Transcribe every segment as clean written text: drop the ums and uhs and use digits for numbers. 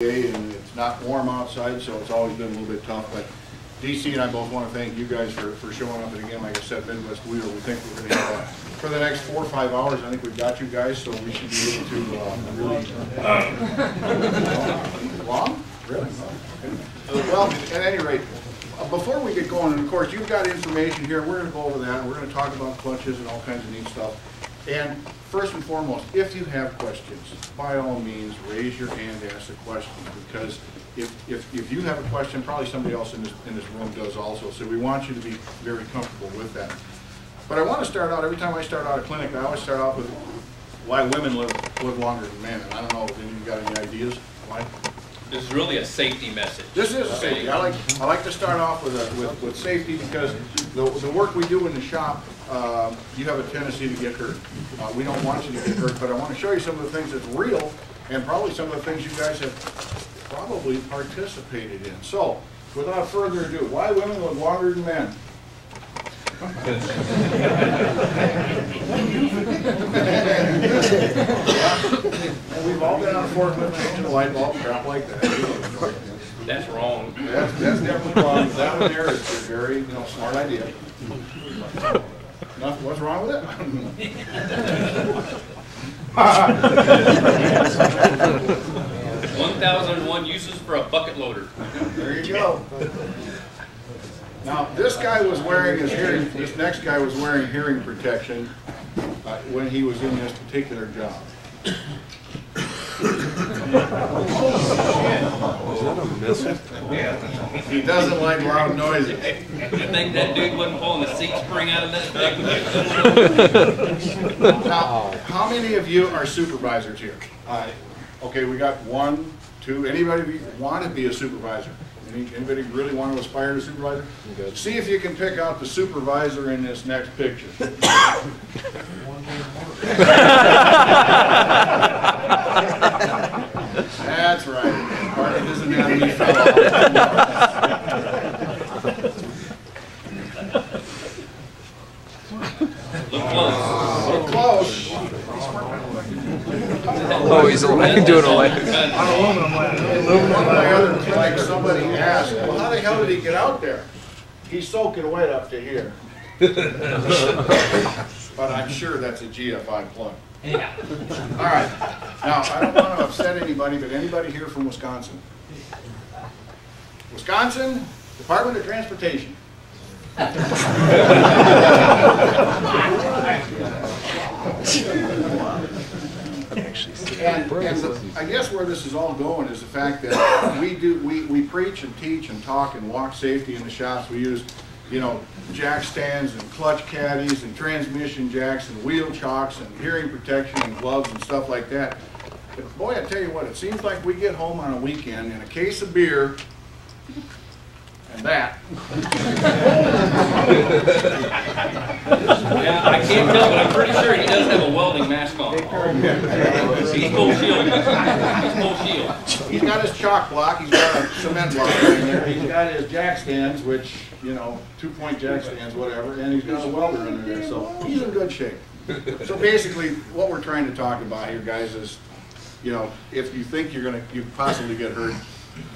And it's not warm outside, so it's always been a little bit tough. But DC and I both want to thank you guys for showing up. And again, like I said, Midwest Wheeler, we think we're going to have for the next 4 or 5 hours. I think we've got you guys, so we should be able to really long. Really? Well, at any rate, before we get going, and of course you've got information here. We're going to go over that, and we're going to talk about clutches and all kinds of neat stuff. And first and foremost, if you have questions, by all means, raise your hand, ask a question, because if you have a question, probably somebody else in this room does also. So we want you to be very comfortable with that. But I want to start out, every time I start out a clinic, I always start off with why women live longer than men. And I don't know if you got any ideas why? This is really a safety message. This is a safety. I like to start off with safety, because the work we do in the shop, you have a tendency to get hurt. We don't want you to get hurt, but I want to show you some of the things that's real, and probably some of the things you guys have probably participated in. So, without further ado, why women live longer than men? And we've all been on a forklift changing a light bulb, crap like that. That's wrong. That's definitely wrong. That one there is a very smart idea. Nothing. What's wrong with it? 1,001 uses for a bucket loader. There you go. Now, this guy was wearing this next guy was wearing hearing protection when he was in this particular job. He doesn't like loud noises. You think that dude wasn't pulling the seat spring out of that thing? Now, how many of you are supervisors here? Okay, we got 1, 2. Anybody want to be a supervisor? Anybody really want to aspire to supervisor? See if you can pick out the supervisor in this next picture. That's right. Part of his anatomy fell off. Look close. Look close. Oh, he's doing a light. Like somebody asked, well, how the hell did he get out there? He's soaking wet up to here. But I'm sure that's a GFI plug. Yeah. All right. Now, I don't want to upset anybody, but anybody here from Wisconsin? Wisconsin Department of Transportation. And I guess where this is all going is the fact that we preach and teach and talk and walk safety in the shops. We use, jack stands and clutch caddies and transmission jacks and wheel chocks and hearing protection and gloves and stuff like that. But boy, I tell you what, it seems like we get home on a weekend and a case of beer and that. Yeah, I can't tell, but I'm pretty sure he does have a welding mask on. He's full shield. He's full shield. He's got his chalk block, he's got a cement block in there, he's got his jack stands, which, 2-point jack stands, whatever, and he's got a welder under there, so he's in good shape. So basically, what we're trying to talk about here, guys, is, if you think you possibly get hurt,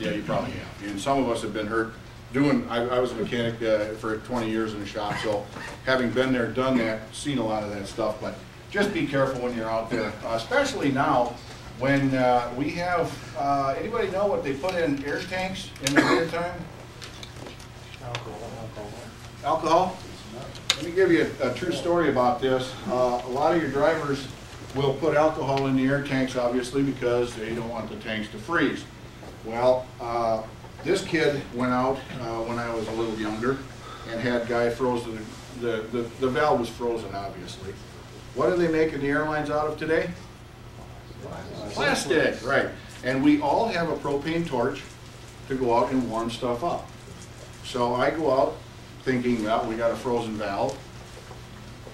yeah, you probably have. And some of us have been hurt. I was a mechanic for 20 years in the shop, so having been there, done that, seen a lot of that stuff. But just be careful when you're out there, especially now when we have, anybody know what they put in air tanks in the winter time? Alcohol? Let me give you a true story about this. A lot of your drivers will put alcohol in the air tanks, obviously, because they don't want the tanks to freeze. Well, this kid went out when I was a little younger and had guy frozen. The valve was frozen, obviously. What are they making the airlines out of today? Plastic, right. And we all have a propane torch to go out and warm stuff up. So I go out thinking, well, we got a frozen valve,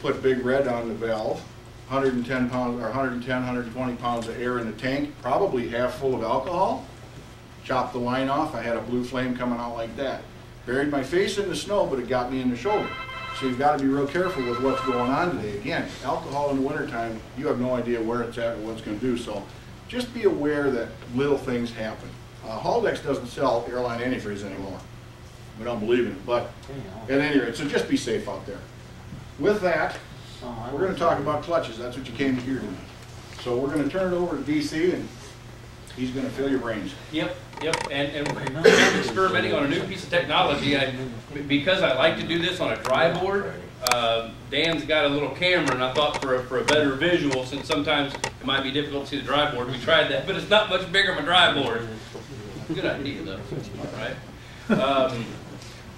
put Big Red on the valve, 110 pounds, or 110, 120 pounds of air in the tank, probably half full of alcohol. Chopped the line off, I had a blue flame coming out like that. Buried my face in the snow, but it got me in the shoulder. So you've got to be real careful with what's going on today. Again, alcohol in the wintertime, you have no idea where it's at or what it's going to do. So just be aware that little things happen. Haldex doesn't sell airline antifreeze anymore. We don't believe in it, but at any rate, so just be safe out there. With that, we're going to talk about clutches. That's what you came to hear tonight. So we're going to turn it over to DC, and he's going to fill your brains. Yep. And we're experimenting on a new piece of technology. Because I like to do this on a dry board, Dan's got a little camera, and I thought for a better visual, since sometimes it might be difficult to see the dry board, we tried that, but it's not much bigger of a dry board. Good idea, though. All right.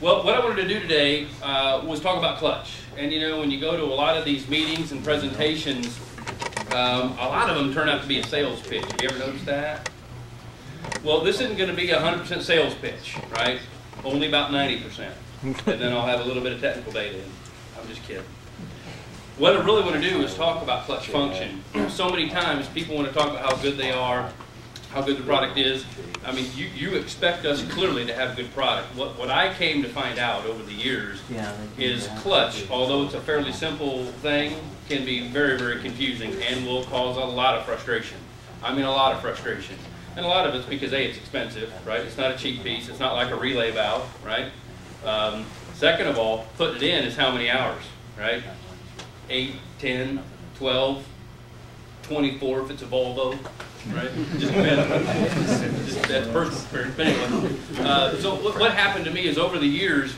Well, what I wanted to do today was talk about clutch. And you know, when you go to a lot of these meetings and presentations, a lot of them turn out to be a sales pitch. Have you ever noticed that? Well, this isn't going to be a 100% sales pitch, right? Only about 90%. And then I'll have a little bit of technical data in. I'm just kidding. What I really want to do is talk about clutch function. So many times people want to talk about how good they are, how good the product is. I mean, you expect us clearly to have a good product. What I came to find out over the years is clutch, although it's a fairly simple thing, can be very, very confusing and will cause a lot of frustration. I mean, a lot of frustration. And a lot of it's because A, it's expensive, right? It's not a cheap piece. It's not like a relay valve, right? Second of all, putting it in is how many hours, right? 8, 10, 12, 24 if it's a Volvo, right? Just depends. That's personal experience. But anyway, so what happened to me is over the years,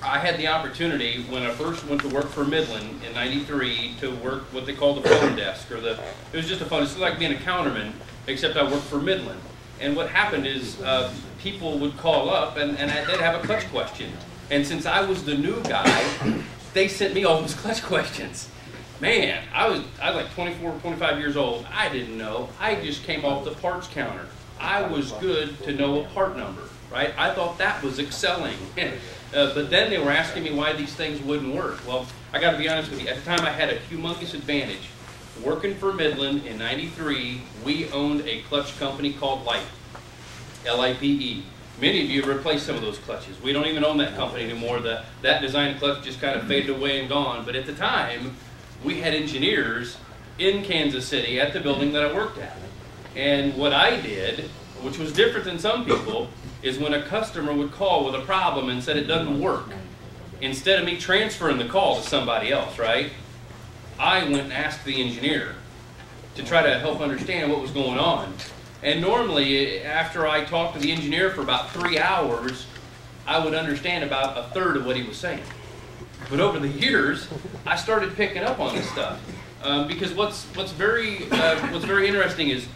I had the opportunity when I first went to work for Midland in '93 to work what they call the phone desk, it was just a phone. It's like being a counterman, except I worked for Midland. And what happened is people would call up and they'd have a clutch question. And since I was the new guy, they sent me all those clutch questions. Man, I was like 24, 25 years old. I didn't know. I just came off the parts counter. I was good to know a part number, right? I thought that was excelling. But then they were asking me why these things wouldn't work. Well, I got to be honest with you. At the time, I had a humongous advantage. Working for Midland in '93, we owned a clutch company called Lipe, L-I-P-E. Many of you have replaced some of those clutches. We don't even own that company anymore. That design clutch just kind of faded away and gone. But at the time, we had engineers in Kansas City at the building that I worked at. And what I did, which was different than some people, is when a customer would call with a problem and said it doesn't work, instead of me transferring the call to somebody else, right? I went and asked the engineer to try to help understand what was going on. And normally, after I talked to the engineer for about 3 hours, I would understand about a third of what he was saying. But over the years, I started picking up on this stuff. Because what's very interesting is,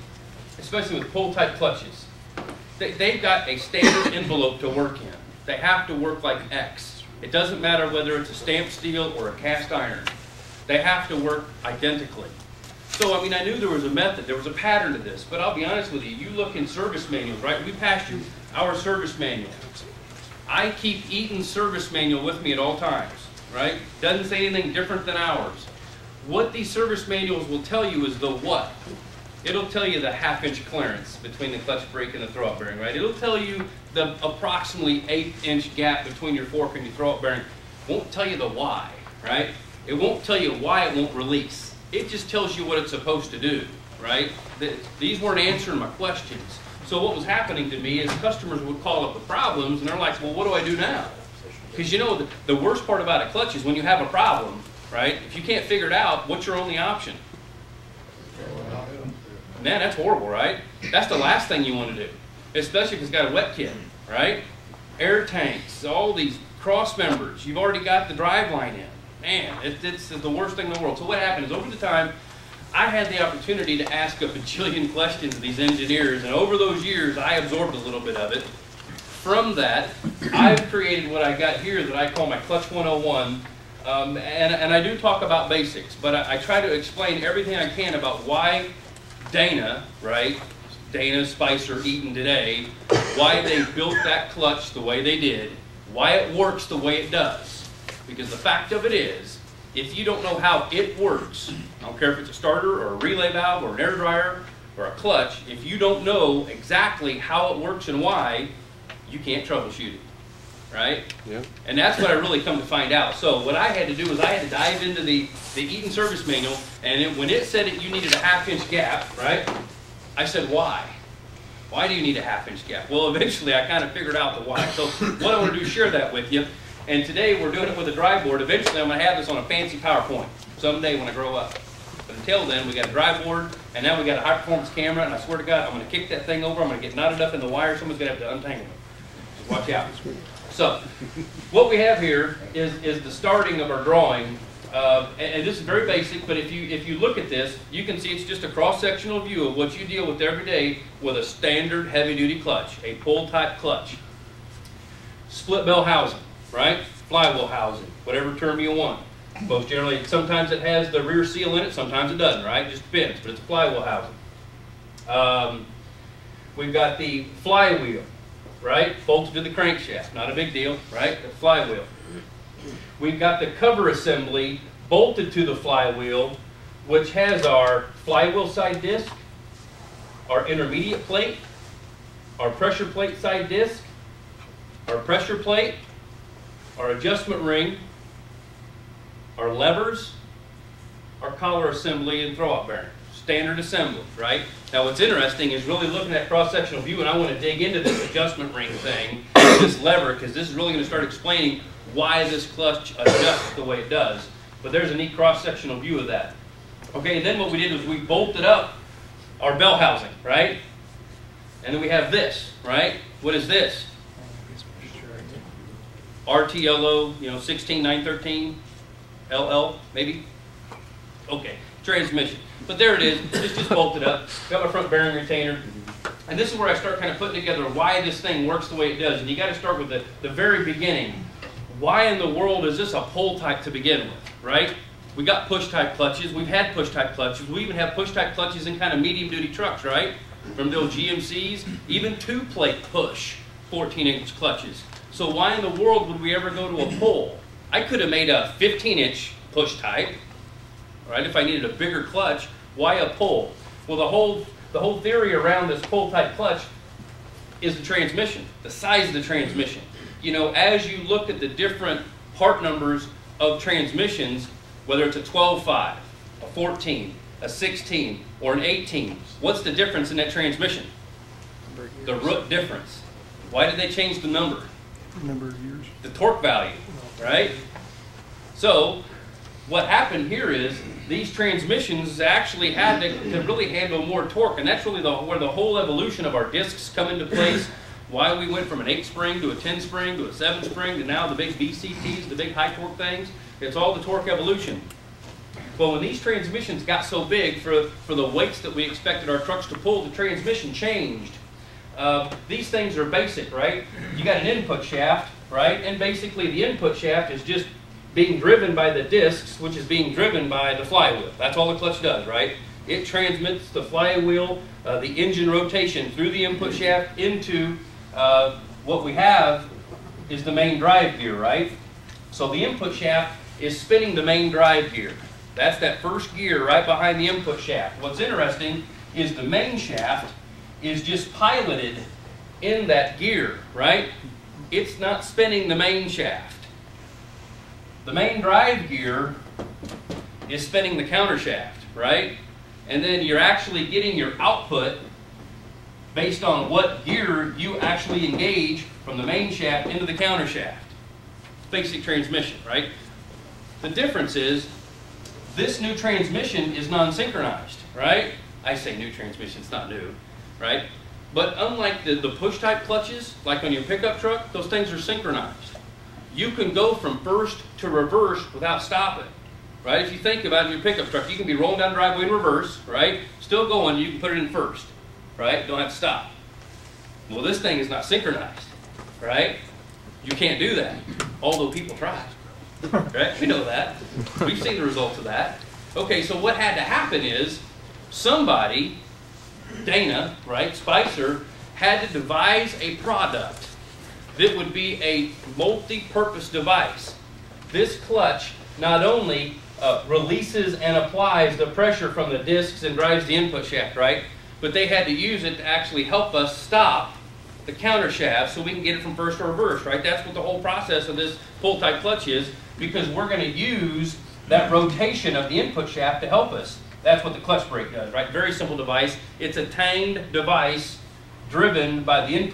especially with pull-type clutches, they've got a standard envelope to work in. They have to work like X. It doesn't matter whether it's a stamped steel or a cast iron. They have to work identically. So, I mean, I knew there was a method, there was a pattern to this, but I'll be honest with you, you look in service manuals, right? We passed you our service manual. I keep Eaton's service manual with me at all times, right? Doesn't say anything different than ours. What these service manuals will tell you is the what. It'll tell you the half-inch clearance between the clutch brake and the throw-up bearing, right? It'll tell you the approximately 1/8-inch gap between your fork and your throw-up bearing. Won't tell you the why, right? It won't tell you why it won't release. It just tells you what it's supposed to do, right? These weren't answering my questions. So what was happening to me is customers would call up with problems, and they're like, well, what do I do now? Because you know, the worst part about a clutch is when you have a problem, right? If you can't figure it out, what's your only option? Man, that's horrible, right? That's the last thing you want to do, especially if it's got a wet kit, right? Air tanks, all these cross members, you've already got the drive line in. Man, it's the worst thing in the world. So what happened is over the time, I had the opportunity to ask a bajillion questions of these engineers, and over those years, I absorbed a little bit of it. From that, I've created what I got here that I call my Clutch 101, and I do talk about basics, but I try to explain everything I can about why Dana, right, Dana, Spicer, Eaton today, why they built that clutch the way they did, why it works the way it does. Because the fact of it is, if you don't know how it works, I don't care if it's a starter or a relay valve or an air dryer or a clutch, if you don't know exactly how it works and why, you can't troubleshoot it, right? Yeah. And that's what I really come to find out. So what I had to do was I had to dive into the Eaton service manual, and when it said that you needed a 1/2-inch gap, right, I said, why? Why do you need a 1/2-inch gap? Well, eventually I kind of figured out the why. So what I want to do is share that with you. And today we're doing it with a drive board. Eventually I'm going to have this on a fancy PowerPoint someday when I grow up. But until then, we got a drive board, and now we got a high-performance camera, and I swear to God, I'm going to kick that thing over. I'm going to get knotted up in the wire. Someone's going to have to untangle it. Just watch out. So what we have here is the starting of our drawing. And this is very basic, but if you look at this, you can see it's just a cross-sectional view of what you deal with every day with a standard heavy-duty clutch, a pull-type clutch. Split bell housing, right? Flywheel housing, whatever term you want. Most generally, sometimes it has the rear seal in it, sometimes it doesn't, right? It just depends, but it's a flywheel housing. We've got the flywheel, right? Bolted to the crankshaft, not a big deal, right? The flywheel. We've got the cover assembly bolted to the flywheel, which has our flywheel side disc, our intermediate plate, our pressure plate side disc, our pressure plate, our adjustment ring, our levers, our collar assembly, and throw-out bearing. Standard assembly, right? Now what's interesting is really looking at cross-sectional view, and I want to dig into this adjustment ring thing, this lever, because this is really going to start explaining why this clutch adjusts the way it does. But there's a neat cross-sectional view of that. Okay, and then what we did was we bolted up our bell housing, right? And then we have this, right? What is this? RTLO, 16913 LL, maybe? Okay, transmission. But there it is, it's just bolted up. Got my front bearing retainer. And this is where I start kind of putting together why this thing works the way it does. And you got to start with the very beginning. Why in the world is this a pull type to begin with, right? We got push type clutches. We've had push type clutches. We even have push type clutches in kind of medium duty trucks, right? From the old GMCs, even 2-plate push 14-inch clutches. So why in the world would we ever go to a pull? I could have made a 15-inch push type, right? If I needed a bigger clutch, why a pull? Well, the whole theory around this pull type clutch is the transmission, the size of the transmission. As you look at the different part numbers of transmissions, whether it's a 12.5, a 14, a 16, or an 18, what's the difference in that transmission? The root difference. Why did they change the number? Number of years. The torque value, right? So what happened here is these transmissions actually had to really handle more torque, and that's really where the whole evolution of our discs come into place. Why we went from an 8-spring to a 10-spring to a 7-spring to now the big BCTs, the big high torque things. It's all the torque evolution. Well, when these transmissions got so big for the weights that we expected our trucks to pull, the transmission changed. These things are basic, right? You got an input shaft, right? And basically the input shaft is just being driven by the discs, which is being driven by the flywheel. That's all the clutch does, right? It transmits the flywheel, the engine rotation through the input shaft into what we have is the main drive gear, right? So the input shaft is spinning the main drive gear. That's that first gear right behind the input shaft. What's interesting is the main shaft is just piloted in that gear, right? It's not spinning the main shaft. The main drive gear is spinning the counter shaft, right? And then you're actually getting your output based on what gear you actually engage from the main shaft into the counter shaft. Basic transmission, right? The difference is this new transmission is non-synchronized, right? I say new transmission, it's not new, right? But unlike the push type clutches, like on your pickup truck, those things are synchronized. You can go from first to reverse without stopping, right? If you think about your pickup truck, you can be rolling down the driveway in reverse, right? Still going, you can put it in first, right? Don't have to stop. Well, this thing is not synchronized, right? You can't do that, although people try, right? We know that. We've seen the results of that. Okay, so what had to happen is somebody, Dana, right, Spicer, had to devise a product that would be a multi-purpose device. This clutch not only releases and applies the pressure from the discs and drives the input shaft, right? But they had to use it to actually help us stop the counter shaft so we can get it from first to reverse, right? That's what the whole process of this pull-type clutch is, because we're going to use that rotation of the input shaft to help us. That's what the clutch brake does, right? Very simple device. It's a tanged device driven by the input